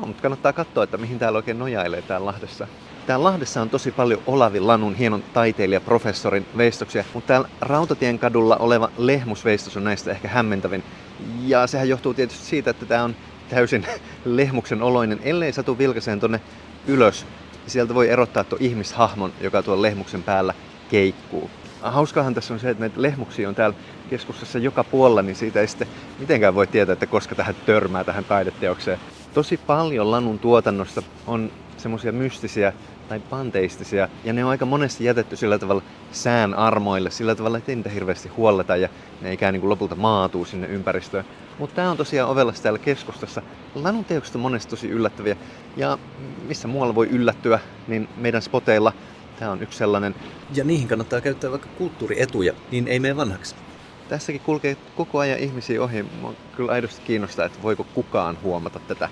mutta kannattaa katsoa, että mihin täällä oikein nojailee täällä Lahdessa. Täällä Lahdessa on tosi paljon Olavi Lanun hienon taiteilijaprofessorin veistoksia, mutta täällä Rautatien kadulla oleva Lehmus-veistos on näistä ehkä hämmentävin. Ja sehän johtuu tietysti siitä, että tää on täysin lehmuksen oloinen, ellei satu vilkaiseen tonne ylös. Sieltä voi erottaa tuon ihmishahmon, joka tuon lehmuksen päällä keikkuu. Hauskaahan tässä on se, että näitä lehmuksia on täällä keskustassa joka puolella, niin siitä ei sitten mitenkään voi tietää, että koska tähän törmää tähän taideteokseen. Tosi paljon Lanun tuotannosta on semmoisia mystisiä tai panteistisia, ja ne on aika monesti jätetty sillä tavalla sään armoille, sillä tavalla, että ei niitä hirveästi huolleta ja ne ikään niin kuin lopulta maatuu sinne ympäristöön. Mutta tää on tosiaan ovellassa täällä keskustassa. Lanun teokset on monesti tosi yllättäviä, ja missä muualla voi yllättyä, niin meidän spoteilla tää on yksi sellainen. Ja niihin kannattaa käyttää vaikka kulttuurietuja, niin ei mene vanhaksi. Tässäkin kulkee koko ajan ihmisiä ohi. Mua kyllä aidosti kiinnostaa, että voiko kukaan huomata tätä.